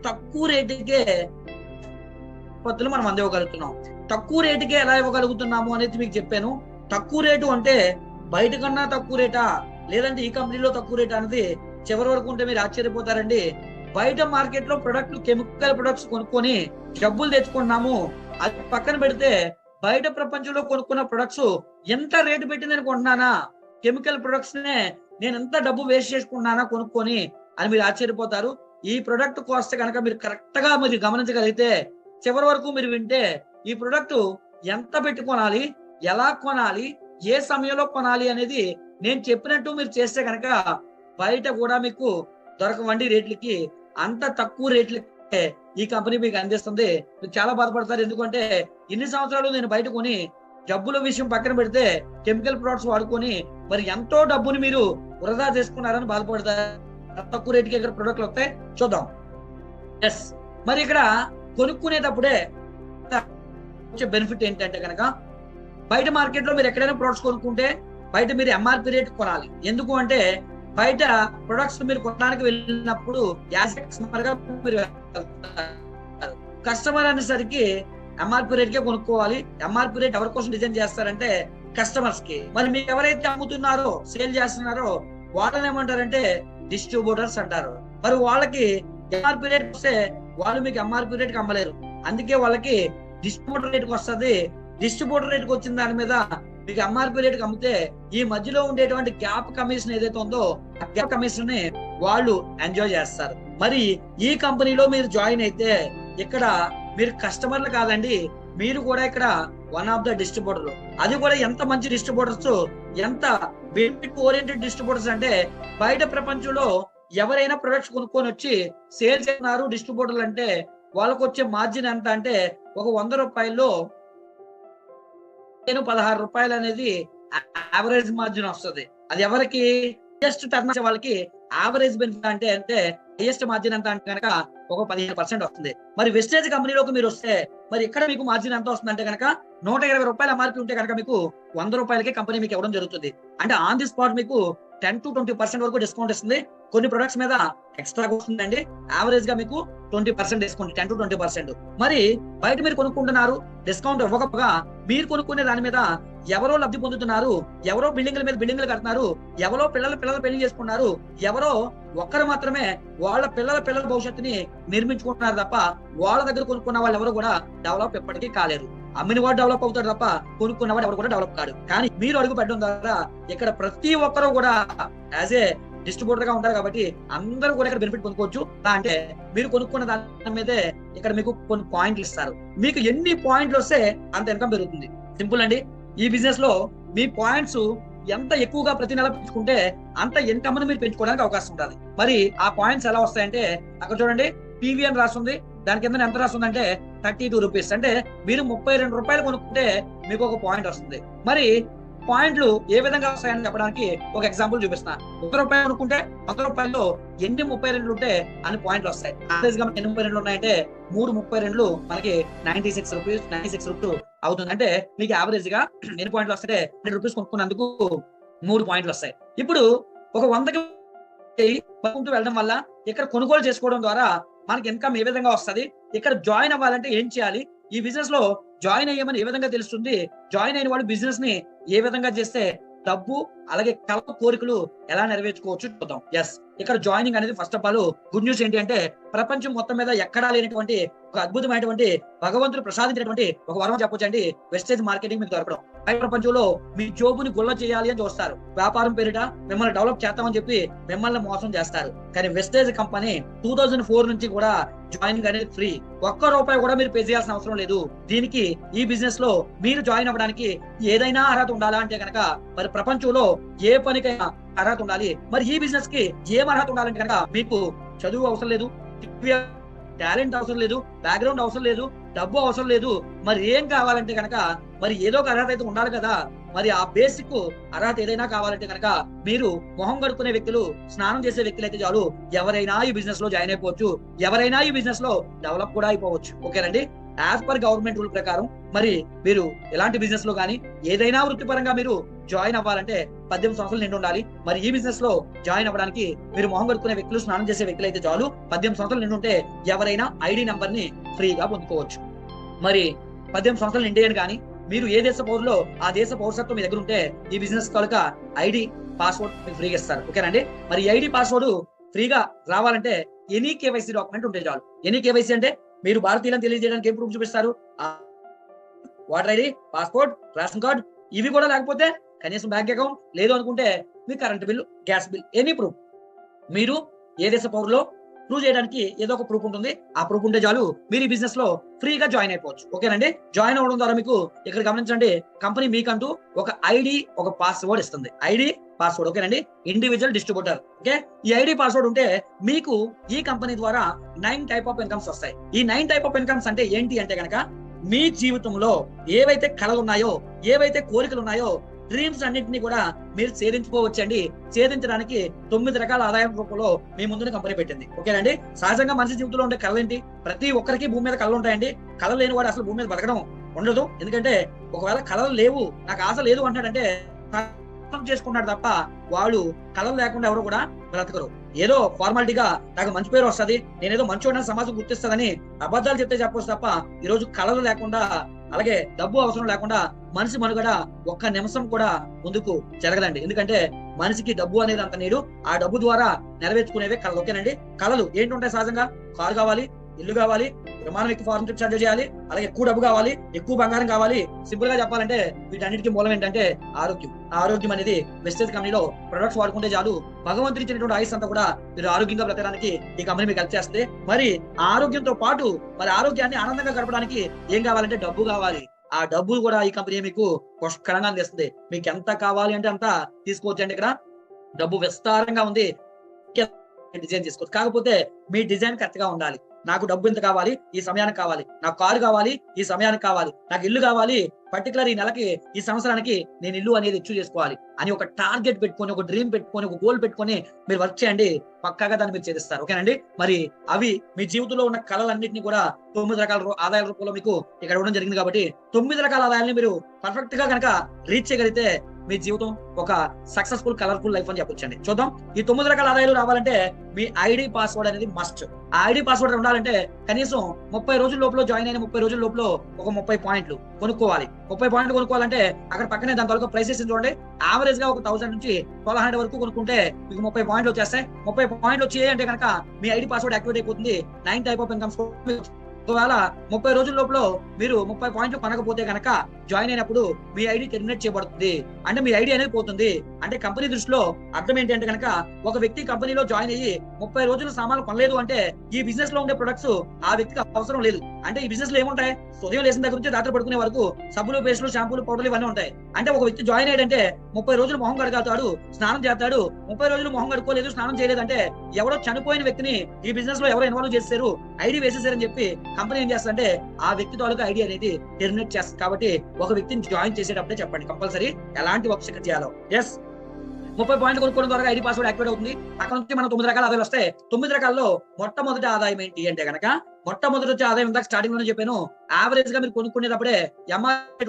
తక్కువ రేటుకే ఉత్పత్తులు మనం అందివ్వగలుగుతున్నాం. తక్కువ రేటుకే ఎలా ఇవ్వగలుగుతున్నాము అనేది మీకు చెప్పాను. తక్కువ రేటు అంటే బయట కన్నా తక్కువ రేటా, లేదంటే ఈ కంపెనీలో తక్కువ రేటా అనేది చివరి వరకు ఉంటే మీరు ఆశ్చర్యపోతారండి. బయట మార్కెట్ లో ప్రొడక్ట్లు, కెమికల్ ప్రొడక్ట్స్ కొనుక్కొని డబ్బులు తెచ్చుకున్నాము. అది పక్కన పెడితే బయట ప్రపంచంలో కొనుక్కున్న ప్రొడక్ట్స్ ఎంత రేటు పెట్టిందని కొంటున్నానా, కెమికల్ ప్రొడక్ట్స్ నే నేను ఎంత డబ్బు వేస్ట్ చేసుకున్నానా కొనుక్కొని అని మీరు ఆశ్చర్యపోతారు. ఈ ప్రొడక్ట్ కాస్ట్ కనుక మీరు కరెక్ట్ గా మీరు గమనించగలిగితే, చివరి వరకు మీరు వింటే, ఈ ప్రొడక్ట్ ఎంత పెట్టి కొనాలి, ఎలా కొనాలి, ఏ సమయంలో కొనాలి అనేది నేను చెప్పినట్టు మీరు చేస్తే కనుక బయట కూడా మీకు దొరకవండి రేట్లకి. అంత తక్కువ రేట్లకే ఈ కంపెనీ మీకు అందిస్తుంది. మీరు చాలా బాధపడతారు. ఎందుకంటే ఇన్ని సంవత్సరాలు నేను బయట కొని డబ్బుల విషయం పక్కన పెడితే కెమికల్ ప్రొడక్ట్స్ వాడుకొని మరి ఎంతో డబ్బుని మీరు వృధా చేసుకున్నారని బాధపడతారు. తక్కువ రేటుకి ఇక్కడ ప్రొడక్ట్లు వస్తాయి, చూద్దాం. ఎస్, మరి ఇక్కడ కొనుక్కునేటప్పుడే వచ్చే బెనిఫిట్ ఏంటంటే కనుక, బయట మార్కెట్ లో మీరు ఎక్కడైనా ప్రొడక్ట్స్ కొనుక్కుంటే బయట మీరు ఎంఆర్పి రేట్ కొనాలి. ఎందుకు అంటే బయట ప్రొడక్ట్స్ మీరు కొనడానికి వెళ్ళినప్పుడు కస్టమర్ అనేసరికి ఎంఆర్పి రేట్ కే కొనుక్కోవాలి. ఎంఆర్పి రేట్ ఎవరి కోసం డిజైన్ చేస్తారంటే కస్టమర్స్ కి. మరి మీరు ఎవరైతే అమ్ముతున్నారో, సేల్ చేస్తున్నారో వాళ్ళని ఏమంటారంటే డిస్ట్రిబ్యూటర్స్ అంటారు. మరి వాళ్ళకి ఎంఆర్పి రేట్ వస్తే వాళ్ళు మీకు ఎంఆర్పి రేట్ కి అమ్మలేరు. అందుకే వాళ్ళకి డిస్ట్రిబ్యూటర్ రేట్ కి వస్తుంది. డిస్ట్రిబ్యూటర్ రేట్ కి వచ్చిన దాని మీద మీకు ఎంఆర్పి రేట్ కి అమ్మితే ఈ మధ్యలో ఉండేటువంటి గ్యాప్ కమిషన్ ఏదైతే ఉందో ఆ గ్యాప్ కమిషన్ ని వాళ్ళు ఎంజాయ్ చేస్తారు. మరి ఈ కంపెనీలో మీరు జాయిన్ అయితే ఇక్కడ మీరు కస్టమర్లు కాదండి, మీరు కూడా ఇక్కడ వన్ ఆఫ్ ద డిస్ట్రిబ్యూటర్. అది కూడా ఎంత మంచి డిస్ట్రిబ్యూటర్స్, ఎంత బెనిఫిట్ ఓరియంటెడ్ డిస్ట్రిబ్యూటర్స్ అంటే బయట ప్రపంచంలో ఎవరైనా ప్రొడక్ట్స్ కొనుక్కొని వచ్చి సేల్ చేస్తున్నారు డిస్ట్రిబ్యూటర్లు అంటే వాళ్ళకు వచ్చే మార్జిన్ ఎంత అంటే ఒక 100 రూపాయల్లో 16 రూపాయలు అనేది యావరేజ్ మార్జిన్ వస్తుంది. అది ఎవరికి? హైయెస్ట్ టర్న్ వాళ్ళకి యావరేజ్ బెనిఫిట్ అంటే హైయెస్ట్ మార్జిన్ ఎంత అంటే కనుక ఒక 15% వస్తుంది. మరి వెస్టేజ్ కంపెనీలోకి మీరు వస్తే మరి ఇక్కడ మీకు మార్జిన్ ఎంత వస్తుంది అంటే కనుక 120 రూపాయల ఎంఆర్పి ఉంటే కనుక మీకు 100 రూపాయలకి కంపెనీ మీకు ఇవ్వడం జరుగుతుంది. అంటే ఆన్ ది స్పాట్ మీకు 10 to 20% వరకు డిస్కౌంట్ ఇస్తుంది. కొన్ని ప్రొడక్ట్స్ మీద ఎక్స్ట్రా వస్తుందండి. యావరేజ్ గా మీకు 20% డిస్కౌంట్, 10 to 20%. మరి బయట మీరు కొనుక్కుంటున్నారు, డిస్కౌంట్ ఇవ్వకపోగా మీరు కొనుక్కునే దాని మీద ఎవరో లబ్ధి పొందుతున్నారు, ఎవరో బిల్డింగ్ల మీద బిల్డింగ్లు కడుతున్నారు, ఎవరో పిల్లలు పెళ్లి చేసుకున్నారు, ఎవరో ఒక్కరు మాత్రమే వాళ్ళ పిల్లల భవిష్యత్తుని నిర్మించుకుంటున్నారు తప్ప వాళ్ళ దగ్గర కొనుక్కున్న వాళ్ళు ఎవరు కూడా డెవలప్ ఎప్పటికీ కాలేరు. అమ్మిన వాడు డెవలప్ అవుతాడు తప్ప కొనుక్కున్నవాడు ఎవరు కూడా డెవలప్ కాడు. కానీ మీరు అడుగు పెట్టడం ద్వారా ఇక్కడ ప్రతి ఒక్కరు కూడా యాజ్ ఏ డిస్ట్రిబ్యూటర్ గా ఉంటారు కాబట్టి అందరూ కూడా ఇక్కడ బెనిఫిట్ పొందుకోవచ్చు. అంటే మీరు కొనుక్కున్న దాని మీదే ఇక్కడ మీకు కొన్ని పాయింట్లు ఇస్తారు. మీకు ఎన్ని పాయింట్లు వస్తే అంత ఇన్కమ్ పెరుగుతుంది. సింపుల్ అండి. ఈ బిజినెస్ లో మీ పాయింట్స్ ఎంత ఎక్కువగా ప్రతి నెల పెంచుకుంటే అంత ఇన్కమ్ ని మీరు పెంచుకోవడానికి అవకాశం ఉంటుంది. మరి ఆ పాయింట్స్ ఎలా వస్తాయంటే అక్కడ చూడండి, పివి అని రాస్తుంది. దాని కింద ఎంత రాస్తుందంటే 32 రూపీస్. అంటే మీరు 32 రూపాయలు కొనుక్కుంటే మీకు ఒక పాయింట్ వస్తుంది. మరి పాయింట్లు ఏ విధంగా వస్తాయని చెప్పడానికి ఒక ఎగ్జాంపుల్ చూపిస్తున్నా. 100 రూపాయలు అనుకుంటే 100 రూపాయల్లో ఎన్ని 32 ఉంటే అన్ని పాయింట్లు వస్తాయి. ఎన్ని 32 ఉన్నాయంటే 3 32 మనకి 96 రూపీస్ అవుతుంది. అంటే మీకు యావరేజ్ గా ఎన్ని పాయింట్లు వస్తాయి? 100 రూపీస్ కొనుక్కున్నందుకు 3 పాయింట్లు వస్తాయి. ఇప్పుడు ఒక 100కి వెళ్ళడం వల్ల ఇక్కడ కొనుగోలు చేసుకోవడం ద్వారా మనకి ఇన్కమ్ ఏ విధంగా వస్తుంది? ఇక్కడ జాయిన్ అవ్వాలంటే ఏం చేయాలి? ఈ బిజినెస్ లో జాయిన్ అయ్యామని ఏ విధంగా తెలుస్తుంది? జాయిన్ అయిన వాడు బిజినెస్ ని ఏ విధంగా చేస్తే డబ్బు అలాగే కళ కోరికలు ఎలా నెరవేర్చుకోవచ్చు చూద్దాం. ఎస్, ఇక్కడ జాయినింగ్ అనేది first of all good news ఏంటి అంటే ప్రపంచం మొత్తం మీద ఎక్కడా లేనటువంటి ఒక అద్భుతమైనటువంటి భగవంతుడు ప్రసాదించినటువంటి ఒక వరం చెప్పొచ్చండి. వెస్టేజ్ మార్కెటింగ్ మీకు దొరకడం. బయట ప్రపంచంలో మీ జోబుని గుల్ల చేయాలి అని చూస్తారు. వ్యాపారం పేరిట మిమ్మల్ని డెవలప్ చేస్తామని చెప్పి మిమ్మల్ని మోసం చేస్తారు. కానీ వెస్టేజ్ కంపెనీ 2004 నుంచి కూడా జాయినింగ్ అనేది ఫ్రీ. ₹1 కూడా మీరు పే చేయాల్సిన అవసరం లేదు. దీనికి ఈ బిజినెస్ లో మీరు జాయిన్ అవ్వడానికి ఏదైనా అర్హత ఉండాలా అంటే కనుక మరి ప్రపంచంలో ఏ పనికైనా అర్హత ఉండాలి. మరి ఈ బిజినెస్ కి ఏం అర్హత ఉండాలంటే కనుక మీకు చదువు అవసరం లేదు, టాలెంట్ అవసరం లేదు, బ్యాక్గ్రౌండ్ అవసరం లేదు, డబ్బు అవసరం లేదు. మరి ఏం కావాలంటే కనుక మరి ఏదో ఒక అర్హత అయితే ఉండాలి కదా. మరి ఆ బేసిక్ అర్హత ఏదైనా కావాలంటే కనుక మీరు మొహం కడుక్కునే వ్యక్తులు, స్నానం చేసే వ్యక్తులు అయితే చాలు. ఎవరైనా ఈ బిజినెస్ లో జాయిన్ అయిపోవచ్చు, ఎవరైనా ఈ బిజినెస్ లో డెవలప్ కూడా అయిపోవచ్చు. ఓకేనండి. యాజ్ పర్ గవర్నమెంట్ రూల్ ప్రకారం మరి మీరు ఎలాంటి బిజినెస్ లో కానీ ఏదైనా వృత్తిపరంగా మీరు జాయిన్ అవ్వాలంటే 18 సంవత్సరాలు నిండి ఉండాలి. మరి ఈ బిజినెస్ లో జాయిన్ అవ్వడానికి మీరు మొహం కడుక్కునే వ్యక్తులు, స్నానం చేసే వ్యక్తులు అయితే చాలు. 18 సంవత్సరాలు నిండి ఉంటే ఎవరైనా ఐడి నంబర్ ని ఫ్రీగా పొందుకోవచ్చు. మరి 18 సంవత్సరాలు నిండేయని కానీ మీరు ఏ దేశ పౌరులో ఆ దేశ పౌరసత్వం మీ దగ్గర ఉంటే ఈ బిజినెస్ కనుక ఐడి పాస్వర్డ్ మీకు ఫ్రీగా ఇస్తారు. ఓకేనండి. మరి ఐడి పాస్వర్డ్ ఫ్రీగా రావాలంటే ఎనీ కేవైసీ డాక్యుమెంట్ ఉంటే చాలు. ఎనీ కేవైసీ అంటే మీరు భారతీయులను తెలియజేయడానికి ఏం ప్రూఫ్ చూపిస్తారు? Voter ID, passport, ration card, ఇవి కూడా లేకపోతే కనీసం బ్యాంక్ అకౌంట్, లేదు అనుకుంటే మీ current bill, gas bill, any proof మీరు ఏ దేశ పౌరులో ప్రూవ్ చేయడానికి ఏదో ఒక ప్రూఫ్ ఉంటుంది. ఆ ప్రూఫ్ ఉంటే చాలు మీరు ఈ బిజినెస్ లో ఫ్రీగా జాయిన్ అయిపోవచ్చు. ఓకేనండి. జాయిన్ అవ్వడం ద్వారా మీకు ఇక్కడ గమనించండి, కంపెనీ మీకంటూ ఒక ఐడి, ఒక పాస్వర్డ్ ఇస్తుంది. ID, password. ఓకేనండి. Individual distributor. ఓకే. ఈ ఐడి పాస్వర్డ్ ఉంటే మీకు ఈ కంపెనీ ద్వారా 9 టైప్ ఆఫ్ ఇన్కమ్స్ వస్తాయి. ఈ 9 టైప్ ఆఫ్ ఇన్కమ్స్ అంటే ఏంటి అంటే కనుక మీ జీవితంలో ఏవైతే కళలు ఉన్నాయో, ఏవైతే కోరికలు ఉన్నాయో, డ్రీమ్స్ అన్నింటినీ కూడా మీరు ఛేదించుకోవచ్చండి. ఛేదించడానికి 9 రకాల ఆదాయం రూపంలో మీ ముందున కంపెనీ పెట్టింది. ఓకేనండి. సహజంగా మనిషి జీవితంలో ఉండే కళలు ఏంటి? ప్రతి ఒక్కరికి భూమి మీద కళలు ఉంటాయండి. కళలు లేని వాడు అసలు భూమి మీద బతకడం ఉండదు. ఎందుకంటే ఒకవేళ కళలు లేవు, నాకు ఆశ లేదు అంటాడంటే చేసుకుంటాడు తప్ప వాడు కళలు లేకుండా ఎవరు కూడా బ్రతకరు. ఏదో ఫార్మాలిటీగా నాకు మంచి పేరు వస్తుంది, నేనేదో మంచోడని సమాజం గుర్తిస్తుందని అబద్ధాలు చెప్తే చెప్పొచ్చు తప్ప ఈ రోజు కళలు లేకుండా, అలాగే డబ్బు అవసరం లేకుండా మనిషి మనుగడ ఒక్క నిమిషం కూడా ముందుకు జరగదండి. ఎందుకంటే మనిషికి డబ్బు అనేది అంత నీడు. ఆ డబ్బు ద్వారా నెరవేర్చుకునేవే కళలు. ఓకేనండి. కళలు ఏంటుంటాయి? సహజంగా కారు కావాలి, ఇల్లు కావాలి, విమానం ఎక్కువ ఫారెన్ ట్రిప్ ఛార్జ్ చేయాలి, అలాగే ఎక్కువ డబ్బు కావాలి, ఎక్కువ బంగారం కావాలి. సింపుల్ గా చెప్పాలంటే వీటన్నిటికీ మూలం ఏంటంటే ఆరోగ్యం. ఆ ఆరోగ్యం అనేది వెస్టేజ్ కంపెనీలో ప్రొడక్ట్స్ వాడుకుంటే చాలు. భగవంతుడి ఇచ్చినటువంటి ఆయుష్ అంతా కూడా మీరు ఆరోగ్యంగా బ్రతకడానికి ఈ కంపెనీ మీకు హెల్ప్ చేస్తే, మరి ఆరోగ్యంతో పాటు మరి ఆరోగ్యాన్ని ఆనందంగా గడపడానికి ఏం కావాలంటే డబ్బు కావాలి. ఆ డబ్బు కూడా ఈ కంపెనీ మీకు పుష్కలంగా అందిస్తుంది. మీకు ఎంత కావాలి అంటే అంత తీసుకోవచ్చు అండి. ఇక్కడ డబ్బు విస్తారంగా ఉంది, డిజైన్ తీసుకోవచ్చు. కాకపోతే మీ డిజైన్ కరెక్ట్ గా ఉండాలి. నాకు డబ్బు ఇంత కావాలి, ఈ సమయానికి కావాలి, నాకు కారు కావాలి, ఈ సమయానికి కావాలి, నాకు ఇల్లు కావాలి, పర్టికులర్ ఈ నెలకి, ఈ సంవత్సరానికి నేను ఇల్లు అనేది ఇష్యూ చేసుకోవాలి అని ఒక టార్గెట్ పెట్టుకొని, ఒక డ్రీమ్ పెట్టుకొని, ఒక గోల్ పెట్టుకొని మీరు వర్క్ చేయండి. పక్కాగా దాన్ని మీరు చేస్తారు. ఓకేనండి. మరి అవి మీ జీవితంలో ఉన్న కళలన్నింటినీ కూడా 9 రకాల ఆదాయాల రూపంలో మీకు ఇక్కడ ఇవ్వడం జరిగింది. కాబట్టి 9 రకాల ఆదాయాన్ని మీరు పర్ఫెక్ట్ గా కనుక రీచ్ చేయగలిగితే మీ జీవితం ఒక సక్సెస్ఫుల్ కలర్ఫుల్ లైఫ్ అని చెప్పొచ్చండి. చూద్దాం. ఈ 9 రకాల ఆదాయాలు రావాలంటే మీ ఐడి పాస్వర్డ్ అనేది మస్ట్. ఆ ఐడి పాస్వర్డ్ ఉండాలంటే కనీసం 30 రోజుల లోపల జాయిన్ అయిన 30 రోజుల లోపల ఒక 30 పాయింట్లు కొనుక్కోవాలి. 30 పాయింట్లు కొనుక్కోవాలంటే అక్కడ పక్కనే దాని తాలూకా ప్రైసెస్ చూడండి. యావరేజ్ గా ఒక 1000 నుంచి 1200 వరకు కొనుక్కుంటే మీకు 30 పాయింట్లు వచ్చేస్తాయి. 30 పాయింట్లు వచ్చాయి అంటే కనుక మీ ఐడి పాస్వర్డ్ యాక్టివేట్ అయిపోతుంది. 9 టైప్ ఆఫ్ ఇన్కమ్స్. ఒకవేళ 30 రోజుల లోపల మీరు 30 పాయింట్లు కొనకపోతే కనుక జాయిన్ అయినప్పుడు మీ ఐడి టెర్మినేట్ చేయబడుతుంది. అంటే మీ ఐడి అనేది పోతుంది. అంటే కంపెనీ దృష్టిలో అర్థం ఏంటి అంటే కనుక ఒక వ్యక్తి కంపెనీలో జాయిన్ అయ్యి 30 రోజులు సామాన్లు కొనలేదు అంటే ఈ బిజినెస్ లో ఉండే ప్రొడక్ట్స్ ఆ వ్యక్తికి అవసరం లేదు. అంటే ఈ బిజినెస్ లో ఏముంటాయి? ఉదయం లేసిన దగ్గర నుంచి రాత్రి పడుకునే వరకు సబ్బులు, పేస్టులు, షాంపూలు, పౌడర్లు ఇవన్నీ ఉంటాయి. అంటే ఒక వ్యక్తి జాయిన్ అయ్యాడంటే 30 రోజులు మొహం కడగలుగుతాడు, స్నానం చేస్తాడు. 30 రోజులు మొహం కడుక్కోలేదు, స్నానం చేయలేదంటే ఎవరో చనిపోయిన వ్యక్తిని ఈ బిజినెస్ లో ఎవరో ఇన్వాల్వ్ చేశారు, ఐడి వేసేసారని చెప్పి కంపెనీ ఏం చేస్తుందంటే ఆ వ్యక్తి తాలూకా ఐడి అనేది టెర్మినేట్ చేస్తుంది. కాబట్టి ఒక వ్యక్తిని జాయిన్ చేసేటప్పుడే చెప్పండి కంపల్సరీ ఎలాంటి వర్క్ చేయాలో. ఎస్, 30 పాయింట్లు కొనుక్కోవడం ద్వారా ఐడి పాస్వర్డ్ యాక్టివేట్ అవుతుంది. అక్కడ నుంచి మనం 9 రకాల ఆదాయాలు వస్తాయి. 9 రకాల్లో మొట్టమొదటి ఆదాయం ఏంటి అంటే కనుక మొట్టమొదటి వచ్చే ఆదాయం ఇందాక స్టార్టింగ్ లోనే చెప్పాను. యావరేజ్ గా మీరు కొనుక్కునేటప్పుడే ఎంఆర్పీ,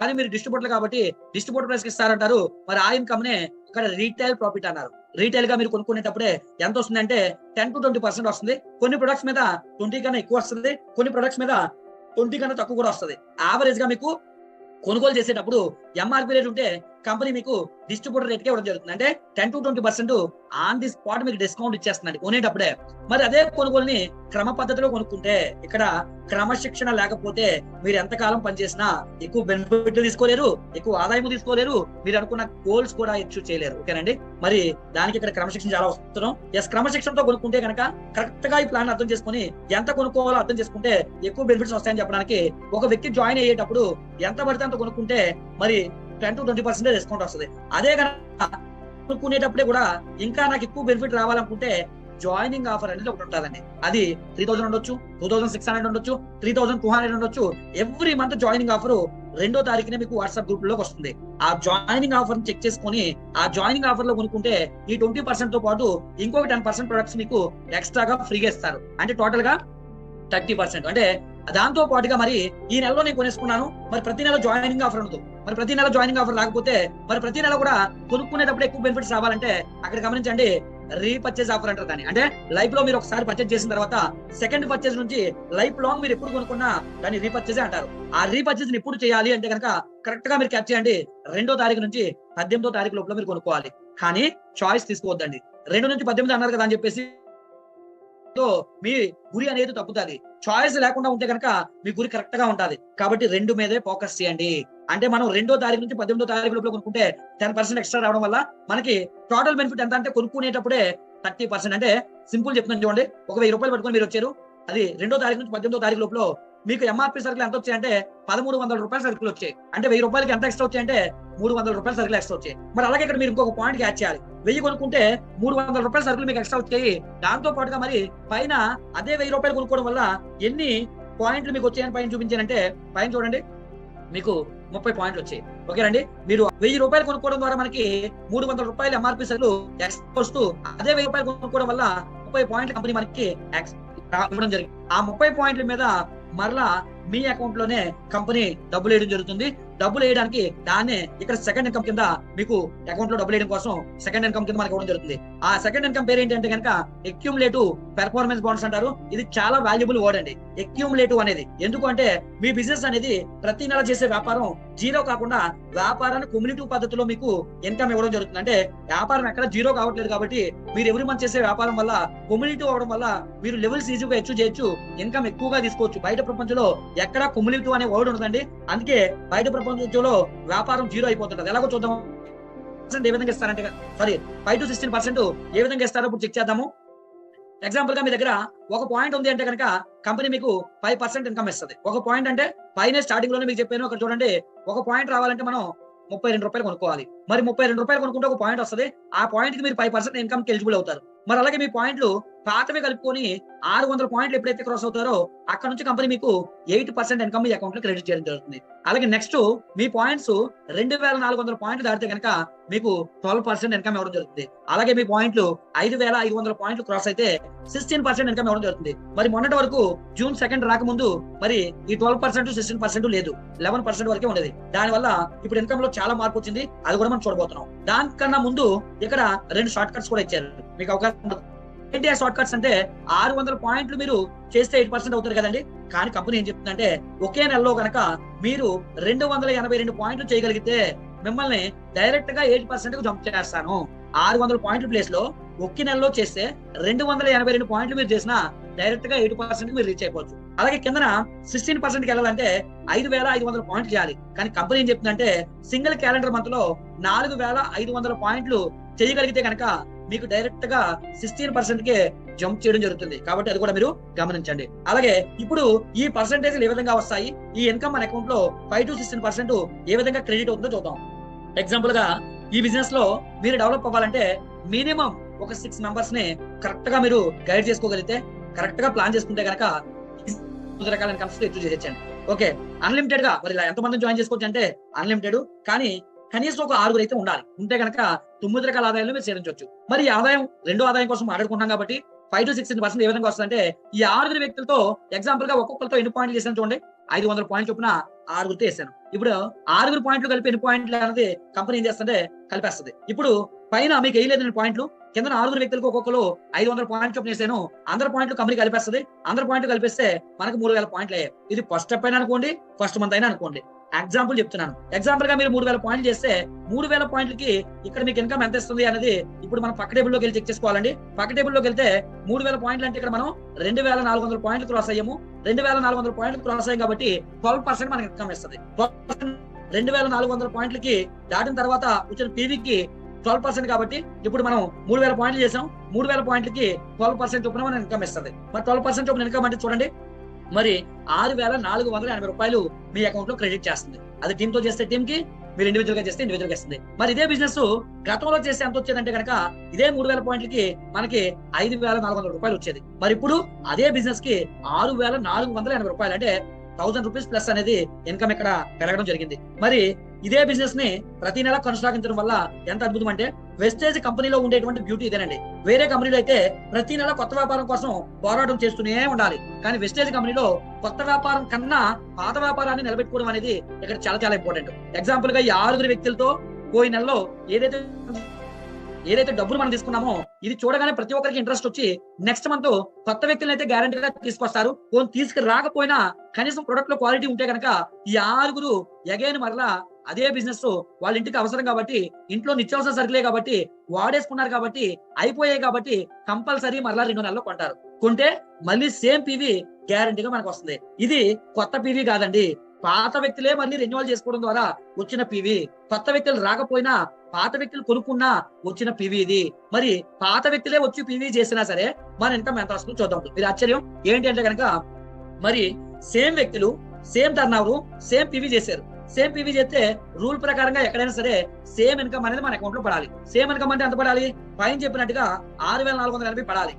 కానీ మీరు డిస్ట్రిబ్యూటర్ కాబట్టి డిస్ట్రిబ్యూటర్ ప్రైస్ ఇస్తారంటారు. మరి ఆ ఇన్కమ్ నే ఇక్కడ రీటైల్ ప్రాఫిట్ అన్నారు. రీటైల్ గా మీరు కొనుక్కునేటప్పుడే ఎంత వస్తుందంటే 10 to 20% వస్తుంది. కొన్ని ప్రొడక్ట్స్ మీద 20 కన్నా ఎక్కువ వస్తుంది, కొన్ని ప్రొడక్ట్స్ మీద 20 కన్నా తక్కువ కూడా వస్తుంది. యావరేజ్ గా మీకు కొనుగోలు చేసేటప్పుడు ఎంఆర్పీ రేట్ ఉంటే కంపెనీ మీకు డిస్ట్రిబ్యూటర్ రేట్ కే ఇవ్వడం జరుగుతుంది. అంటే 10 to 20% ఆన్ ది స్పాట్ మీకు డిస్కౌంట్ ఇచ్చేస్తుందండి కొనేటప్పుడే. మరి అదే కొనుగోలుని క్రమ పద్ధతిలో కొనుక్కుంటే, ఇక్కడ క్రమశిక్షణ లేకపోతే మీరు ఎంతకాలం పనిచేసినా ఎక్కువ బెనిఫిట్ తీసుకోలేరు, ఎక్కువ ఆదాయం తీసుకోలేరు, మీరు అనుకున్న గోల్స్ కూడా అచీవ్ చేయలేరు. ఓకేనండి. మరి దానికి ఇక్కడ క్రమశిక్షణ చాలా అవసరం. ఎస్, క్రమశిక్షణతో కొనుక్కుంటే కనుక కరెక్ట్ గా ఈ ప్లాన్ అర్థం చేసుకుని ఎంత కొనుక్కోవాలో అర్థం చేసుకుంటే ఎక్కువ బెనిఫిట్స్ వస్తాయని చెప్పడానికి, ఒక వ్యక్తి జాయిన్ అయ్యేటప్పుడు ఎంత పడితే అంత కొనుక్కుంటే మరి 10 to 20% డిస్కౌంట్ వస్తుంది. అదే కనుక కొనుక్కునేటప్పుడే కూడా ఇంకా నాకు ఎక్కువ బెనిఫిట్ రావాలనుకుంటే జాయినింగ్ ఆఫర్ అనేది ఒకటి ఉంటుందండి. అది 3000 ఉండొచ్చు, 2600 ఉండొచ్చు, 3200 ఉండొచ్చు. ఎవ్రీ మంత్ జాయినింగ్ ఆఫర్ 2వ తారీఖునే మీకు వాట్సాప్ గ్రూప్ లోకి వస్తుంది. ఆ జాయినింగ్ ఆఫర్ చెక్ చేసుకుని ఆ జాయినింగ్ ఆఫర్ లో కొనుక్కుంటే ఈ 20% తో పాటు ఇంకొక 10% ప్రొడక్ట్స్ మీకు ఎక్స్ట్రాగా ఫ్రీగా ఇస్తారు. అంటే టోటల్ గా 30%. అంటే దాంతో పాటుగా మరి ఈ నెలలో నేను కొనేసుకున్నాను, మరి ప్రతి నెల జాయినింగ్ ఆఫర్ ఉండదు. మరి ప్రతి నెల జాయినింగ్ ఆఫర్ రాకపోతే మరి ప్రతి నెల కూడా కొనుక్కునేటప్పుడు ఎక్కువ బెనిఫిట్స్ రావాలంటే అక్కడ గమనించండి, రీపర్చేజ్ ఆఫర్ అంటారు దాన్ని. అంటే లైఫ్ లో మీరు ఒకసారి పర్చేజ్ చేసిన తర్వాత సెకండ్ పర్చేజ్ నుంచి లైఫ్ లాంగ్ మీరు ఎప్పుడు కొనుక్కున్నా దాన్ని రీపర్చేజ్ అంటారు. ఆ రీపర్చేజ్ ఎప్పుడు చేయాలి అంటే కనుక కరెక్ట్ గా మీరు క్యాచ్ చేయండి, 2వ తారీఖు నుంచి 18వ తారీఖు లోపల మీరు కొనుక్కోవాలి. కానీ చాయిస్ తీసుకోవద్దండి. 2 నుంచి 18 అన్నారు కదా అని చెప్పేసి మీ గురి అనేది తప్పుతుంది. చాయిస్ లేకుండా ఉంటే కనుక మీ గురి కరెక్ట్ గా ఉంటది. కాబట్టి 2 మీదే ఫోకస్ చేయండి. అంటే మనం 2వ తారీఖు నుంచి 18వ తారీఖు లోపల కొనుక్కుంటే 10% ఎక్స్ట్రా రావడం వల్ల మనకి టోటల్ బెనిఫిట్ ఎంత అంటే కొనుక్కునేటప్పుడే 30%. అంటే సింపుల్ చెప్తున్నాను చూడండి, ఒక 1000 రూపాయలు పట్టుకొని మీరు వచ్చారు, అది 2వ తారీఖు నుంచి 18వ తారీఖు లోపల మీకు ఎంఆర్పీ సరుకులు ఎంత వచ్చాయంటే 1300 రూపాయల సరుకులు వచ్చాయి. అంటే 1000 రూపాయలకి ఎంత ఎక్స్ట్రా వచ్చాయంటే 300 రూపాయల సరుకులు ఎక్స్ట్రా వచ్చాయి. మరి అలాగే ఇక్కడ మీరు ఇంకొక పాయింట్ క్యాచ్ చేయాలి, 1000 కొనుక్కుంటే 300 రూపాయల సరుకులు మీకు ఎక్స్ట్రా వచ్చాయి. దాంతో పాటుగా మరి పైన అదే 1000 రూపాయలు కొనుక్కోవడం వల్ల ఎన్ని పాయింట్లు మీకు వచ్చాయని పైన చూపించానంటే పైన చూడండి, మీకు 30 పాయింట్లు వచ్చాయి. ఓకేనండి, మీరు 1000 రూపాయలు కొనుక్కోవడం ద్వారా మనకి 300 రూపాయలు ఎంఆర్పీ సరుకులు ఎక్స్ట్రా వస్తూ అదే 1000 రూపాయలు కొనుక్కోవడం వల్ల 30 పాయింట్లు కంపెనీ మనకి ఇవ్వడం జరిగింది. ఆ 30 పాయింట్ల మీద మరలా మీ అకౌంట్ లోనే కంపెనీ డబ్బులు వేయడం జరుగుతుంది. డబ్బులు వేయడానికి దాన్నే ఇక్కడ సెకండ్ ఇన్కమ్ కింద మీకు అకౌంట్ లో డబ్బులు వేయడం కోసం సెకండ్ ఇన్కమ్ కింద మనకి ఇవ్వడం జరుగుతుంది. ఆ సెకండ్ ఇన్కమ్ పేరు ఏంటంటే కనుక అక్యూములేటివ్ పెర్ఫార్మెన్స్ బోనస్ అంటారు. ఇది చాలా వాల్యుబుల్ వర్డ్ అండి, అక్యూములేటివ్ అనేది. ఎందుకు అంటే మీ బిజినెస్ అనేది ప్రతి నెల చేసే వ్యాపారం జీరో కాకుండా వ్యాపారాన్ని క్యుములేటివ్ పద్ధతిలో మీకు ఇన్కమ్ ఇవ్వడం జరుగుతుంది. అంటే వ్యాపారం ఎక్కడ జీరో కావట్లేదు కాబట్టి మీరు ఎవరి మంత్ చేసే వ్యాపారం వల్ల క్యుములేటివ్ అవడం వల్ల మీరు లెవెల్స్ ఈజీగా అచీవ్ చేయొచ్చు, ఇన్కమ్ ఎక్కువగా తీసుకోవచ్చు. బయట ప్రపంచంలో ఎక్కడ క్యుములేటివ్ అనే వర్డ్ ఉండదండి. అందుకే బయట ప్రపంచంలో వ్యాపారం జీరో అయిపోతుంటది. ఎలాగో చూద్దాం. ఏ విధంగా ఇస్తారంటే 5 to 16% ఏ విధంగా ఇస్తారో ఇప్పుడు చెక్ చేద్దాము. ఎగ్జాంపుల్ గా మీ దగ్గర ఒక పాయింట్ ఉంది అంటే కనుక కంపెనీ మీకు 5% ఇన్కమ్ ఇస్తుంది. ఒక పాయింట్ అంటే పైన స్టార్టింగ్ లోనే మీకు చెప్పాను, అక్కడ చూడండి, ఒక పాయింట్ రావాలంటే మనం 32 రూపాయలు కొనుక్కోవాలి. మరి 32 రూపాయలు కొనుక్కుంటే ఒక పాయింట్ వస్తుంది. ఆ పాయింట్ కి మీరు 5% ఇన్కమ్ ఎలిజిబుల్ అవుతారు. మరి అలాగే మీ పాయింట్లు పాతవి కలుపుకొని 600 పాయింట్లు ఎప్పుడైతే క్రాస్ అవుతారో అక్కడ నుంచి కంపెనీ మీకు 8% ఇన్కమ్ మీ అకౌంట్ లో క్రెడిట్ చేయడం జరుగుతుంది. అలాగే నెక్స్ట్ మీ పాయింట్స్ 2400 పాయింట్లు దాటితే కనుక మీకు 12% ఇన్కమ్ ఇవ్వడం జరుగుతుంది. అలాగే మీ పాయింట్లు 5500 పాయింట్లు క్రాస్ అయితే 16% ఇన్కమ్ ఇవ్వడం జరుగుతుంది. మరి మొన్నటి వరకు జూన్ 2 రాకముందు మరి ఈ 12% 16% లేదు, 11% వరకే ఉండేది. దానివల్ల ఇప్పుడు ఇన్కమ్ లో చాలా మార్పు వచ్చింది. అది కూడా మనం చూడబోతున్నాం. దానికన్నా ముందు ఇక్కడ 2 షార్ట్ కట్స్ కూడా ఇచ్చారు మీకు అవకాశం. ఏంటి ఆ షార్ట్ కట్స్ అంటే 600 పాయింట్లు మీరు చేస్తే 8% అవుతారు కదండి. కానీ కంపెనీ ఏం చెప్తుందంటే ఒకే నెలలో కనుక మీరు 282 పాయింట్లు చేయగలిగితే మిమ్మల్ని డైరెక్ట్ గా 8% కు జంప్ చేస్తాను. 600 పాయింట్ల ప్లేస్ లో ఒకే నెలలో చేస్తే 282 పాయింట్లు మీరు చేసినా డైరెక్ట్ గా 8% మీరు రీచ్ అయిపోవచ్చు. అలాగే కిందన 16% కి వెళ్ళాలంటే 5500 పాయింట్లు చేయాలి. కానీ కంపెనీ ఏం చెప్తుందంటే సింగిల్ క్యాలెండర్ మంత్ లో 4500 పాయింట్లు చేయగలిగితే కనుక మీకు డైరెక్ట్ గా 16% కే జంప్ చేయడం జరుగుతుంది. కాబట్టి అది కూడా మీరు గమనించండి. అలాగే ఇప్పుడు ఈ పర్సెంటేజ్లు ఏ విధంగా వస్తాయి, ఈ ఇన్కమ్ మన అకౌంట్ లో 5 to 16% ఏ విధంగా క్రెడిట్ అవుతుందో చూద్దాం. ఎగ్జాంపుల్ గా ఈ బిజినెస్ లో మీరు డెవలప్ అవ్వాలంటే మినిమం ఒక 6 మెంబర్స్ ని కరెక్ట్ గా మీరు గైడ్ చేసుకోగలిగితే, కరెక్ట్ గా ప్లాన్ చేసుకుంటే కనుక రకాల ఇన్కమ్స్ అచీవ్ చేయొచ్చండి. ఓకే, అన్లిమిటెడ్ గా మరి ఇలా ఎంతమంది జాయిన్ చేసుకోవచ్చు అంటే అన్లిమిటెడ్, కానీ కనీసం ఒక 6 అయితే ఉండాలి. ఉంటే కనుక 9 రకాల ఆదాయాలు మీరు సేవించవచ్చు. మరి ఈ ఆదాయం రెండో ఆదాయం కోసం మాట్లాడుకుంటాం కాబట్టి 5 to 16% ఏ విధంగా వస్తుందంటే ఈ 6 వ్యక్తులతో ఎగ్జాంపుల్ గా ఒక్కొక్కరితో ఎన్ని పాయింట్లు చేశాను చూడండి, 500 పాయింట్లు చొప్పున 6 వేసాను. ఇప్పుడు 6 పాయింట్లు కలిపి ఎన్ని పాయింట్లు అనేది కంపెనీ ఏం చేస్తుంటే కలిపేస్తుంది. ఇప్పుడు పైన మీకు వేయలేదు పాయింట్లు, కింద 6 వ్యక్తులకు ఒక్కొక్కరు 500 పాయింట్లు చొప్పున వేసాను. అందరి పాయింట్లు కంపెనీ కలిపేస్తుంది. అందరి పాయింట్లు కలిపిస్తే మనకు 3000 పాయింట్లు అయ్యాయి. ఇది ఫస్ట్ స్టెప్ అయినా అనుకోండి, ఫస్ట్ మంత్ అయినా అనుకోండి. ఎగ్జాంపుల్ చెప్తున్నాను. ఎగ్జాంపుల్ గా మీరు 3000 పాయింట్లు చేస్తే 3000 పాయింట్లకి ఇక్కడ మీకు ఇన్కమ్ ఎంత ఇస్తుంది అనేది ఇప్పుడు మనం పక్క టేబుల్ లోకి వెళ్ళి చెక్ చేసుకోవాలండి. పక్క టేబుల్ లోకి వెళ్తే 3000 పాయింట్లు అంటే ఇక్కడ మనం 2400 పాయింట్లు క్రాస్ అయ్యాము. 2400 పాయింట్లు క్రాస్ అయ్యాం కాబట్టి 12% మనకి ఇన్కమ్ ఇస్తుంది. 2400 పాయింట్లకి దాటిన తర్వాత వచ్చిన పీవీకి 12% కాబట్టి ఇప్పుడు మనం 3000 పాయింట్లు చేసాం. 3000 పాయింట్లకి 12% చొప్పున మనం ఇన్కమ్ ఇస్తుంది. మరి 12% చొప్పున ఇన్కమ్ అంటే చూడండి, మరి 6480 రూపాయలు మీ అకౌంట్ లో క్రెడిట్ చేస్తుంది. అది టీమ్ తో చేస్తే టీమ్ కి, మీరు ఇండివిజువల్ గా చేస్తే ఇండివిజువల్ గా ఇస్తుంది. మరి ఇదే బిజినెస్ గతంలో చేస్తే ఎంత వచ్చేదంటే కనుక ఇదే 3000 పాయింట్లకి మనకి 5400 రూపాయలు వచ్చేది. మరి ఇప్పుడు అదే బిజినెస్ కి 6480 రూపాయలు అంటే 1000 రూపీస్ ప్లస్ అనేది ఇన్కమ్ ఇక్కడ పెరగడం జరిగింది. మరి ఇదే బిజినెస్ ని ప్రతి నెల కొనసాగించడం వల్ల ఎంత అద్భుతం అంటే వెస్టేజ్ కంపెనీలో ఉండేటువంటి బ్యూటీ ఇదేనండి. వేరే కంపెనీలో అయితే ప్రతి నెల కొత్త వ్యాపారం కోసం పోరాటం చేస్తూనే ఉండాలి. కానీ వెస్టేజ్ కంపెనీలో కొత్త వ్యాపారం కన్నా పాత వ్యాపారాన్ని నిలబెట్టుకోవడం అనేది ఇక్కడ చాలా చాలా ఇంపార్టెంట్. ఎగ్జాంపుల్ గా ఈ 6 వ్యక్తులతో పోయిన నెలలో ఏదైతే డబ్బులు మనం తీసుకున్నామో ఇది చూడగానే ప్రతి ఒక్కరికి ఇంట్రెస్ట్ వచ్చి నెక్స్ట్ మంత్ కొత్త వ్యక్తులను అయితే గ్యారంటీగా తీసుకొస్తారు. ఫోన్ తీసుకురాకపోయినా కనీసం ప్రొడక్ట్ లో క్వాలిటీ ఉంటే కనుక ఈ 6 ఎగైన్ మరలా అదే బిజినెస్ వాళ్ళ ఇంటికి అవసరం కాబట్టి, ఇంట్లో నిత్యావసర సరుకులే కాబట్టి, వాడేసుకున్నారు కాబట్టి, అయిపోయాయి కాబట్టి కంపల్సరీ మరలా 2 నెలల్లో కొంటారు. కొంటే మళ్ళీ సేమ్ పీవీ గ్యారంటీగా మనకు వస్తుంది. ఇది కొత్త పీవీ కాదండి, పాత వ్యక్తులే మళ్ళీ రెన్యువల్ చేసుకోవడం ద్వారా వచ్చిన పీవీ. కొత్త వ్యక్తులు రాకపోయినా పాత వ్యక్తులు కొనుక్కున్నా వచ్చిన పీవీ ఇది. మరి పాత వ్యక్తులే వచ్చి పీవీ చేసినా సరే మన ఇన్కమ్ ఎంత వస్తుందో చూద్దాం. మీరు ఆశ్చర్యం ఏంటి అంటే కనుక మరి సేమ్ వ్యక్తులు సేమ్ టర్నోవర్ సేమ్ పీవీ చేశారు. సేమ్ పీవీ చేస్తే రూల్ ప్రకారంగా ఎక్కడైనా సరే సేమ్ ఇన్కమ్ అనేది మన అకౌంట్ లో పడాలి. సేమ్ ఇన్కమ్ అంటే ఎంత పడాలి? పైన చెప్పినట్టుగా 6,480 పడాలి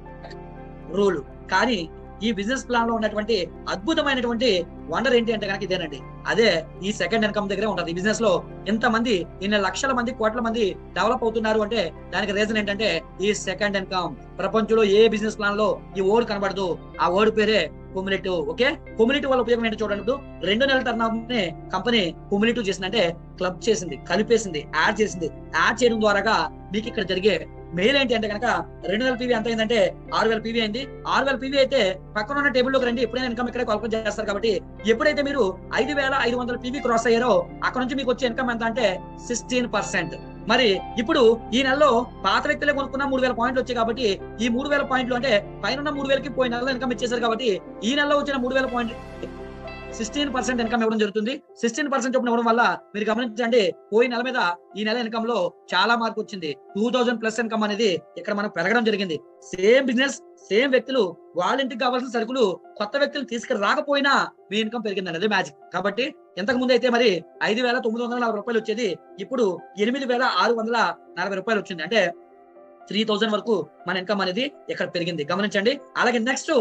రూల్. కానీ ఈ బిజినెస్ ప్లాన్ లో ఉన్నటువంటి అద్భుతమైనటువంటి వండర్ ఏంటి అంటే కనుక ఇదేనండి. అదే ఈ సెకండ్ ఇన్కమ్ దగ్గరే ఉంటుంది. ఈ బిజినెస్ లో ఇంతమంది ఇన్ని లక్షల మంది కోట్ల మంది డెవలప్ అవుతున్నారు అంటే దానికి రీజన్ ఏంటంటే ఈ సెకండ్ ఇన్కమ్. ప్రపంచంలో ఏ బిజినెస్ ప్లాన్ లో ఈ వర్డ్ కనబడదు. ఆ వర్డ్ పేరే కుములేటివ్. ఓకే, కుములేటివ్ వల్ల ఉపయోగం ఏంటో చూడండి. 2 నెలల టర్నోవర్ కంపెనీ కుములేటివ్ చేసిందంటే క్లబ్ చేసింది, కలిపేసింది, యాడ్ చేసింది. యాడ్ చేయడం ద్వారా మీకు ఇక్కడ జరిగే మెయిల్ ఏంటి అంటే కనుక 2 నెలల పీవీ ఎంత అయిందంటే 6,000 పీవీ అయింది. 6,000 పీవీ అయితే పక్కన ఉన్న టేబుల్ లోకి రండి, ఎప్పుడైనా ఇన్కమ్ ఇక్కడే కాల్కులేట్ చేస్తారు కాబట్టి ఎప్పుడైతే మీరు 5,500 పీవీ క్రాస్ అయ్యారో అక్కడ నుంచి మీకు వచ్చే ఇన్కమ్ ఎంత అంటే 16%. మరి ఇప్పుడు ఈ నెలలో పాత వ్యక్తులే కొనుక్కున్న 3,000 పాయింట్లు వచ్చాయి కాబట్టి ఈ 3,000 పాయింట్లు అంటే పైన 3,000కి పోయిన నెలలో ఇన్కమ్ ఇచ్చేసారు కాబట్టి ఈ నెలలో వచ్చిన 3,000 పాయింట్లు 16% ఇన్కమ్ ఇవ్వడం జరుగుతుంది. 16% చొప్పున ఇవ్వడం వల్ల మీరు గమనించండి పోయిన నెల మీద ఈ నెల ఇన్కమ్ లో చాలా మార్పు వచ్చింది. 2,000+ ఇన్కమ్ అనేది ఇక్కడ మనం పెరగడం జరిగింది. సేమ్ బిజినెస్ సేమ్ వ్యక్తులు వాళ్ళ ఇంటికి కావాల్సిన సరుకులు కొత్త వ్యక్తులు తీసుకురాకపోయినా మీ ఇన్కమ్ పెరిగిందండి. అదే మ్యాజిక్. కాబట్టి ఇంతకు ముందు అయితే మరి 5,940 రూపాయలు వచ్చేది ఇప్పుడు 8,640 రూపాయలు వచ్చింది. అంటే 3,000 వరకు మన ఇన్కమ్ అనేది ఇక్కడ పెరిగింది. గమనించండి. అలాగే నెక్స్ట్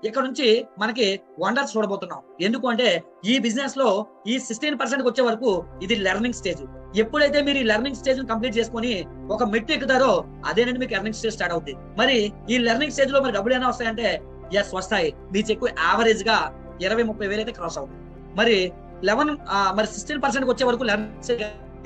ఇక్కడ నుంచి మనకి వండర్స్ చూడబోతున్నాం. ఎందుకు అంటే ఈ బిజినెస్ లో ఈ 16% వచ్చే వరకు ఇది లెర్నింగ్ స్టేజ్. ఎప్పుడైతే మీరు ఈ లెర్నింగ్ స్టేజ్ కంప్లీట్ చేసుకుని ఒక మెట్టు ఎక్కుతారో అదేనండి మీకు ఎర్నింగ్ స్టేజ్ స్టార్ట్ అవుతుంది. మరి ఈ లెర్నింగ్ స్టేజ్ లో మరి డబ్బులు ఏమైనా వస్తాయంటే ఎస్ వస్తాయి. మీ చెక్కు యావరేజ్ గా 20-30 వేలు అయితే క్రాస్ అవుతుంది. మరి 16% వచ్చే వరకు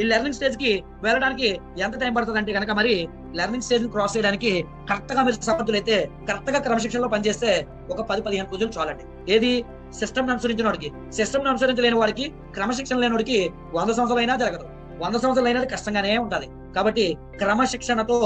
ఈ లెర్నింగ్ స్టేజ్ కి వెళ్ళడానికి ఎంత టైం పడుతుంది అంటే కనుక మరి లెర్నింగ్ స్టేజ్ క్రాస్ చేయడానికి కరెక్ట్ గా మీరు సమర్థులైతే కరెక్ట్ గా క్రమశిక్షణలో పనిచేస్తే ఒక 10-15 రోజులు చాలండి. ఏది సిస్టమ్ అనుసరించిన వాడికి. సిస్టమ్ అనుసరించలేని వాడికి, క్రమశిక్షణ లేని వాడికి 100 సంవత్సరాలైనా జరగదు. 100 సంవత్సరాలు అయినది కష్టంగానే ఉంటది. కాబట్టి క్రమశిక్షణతో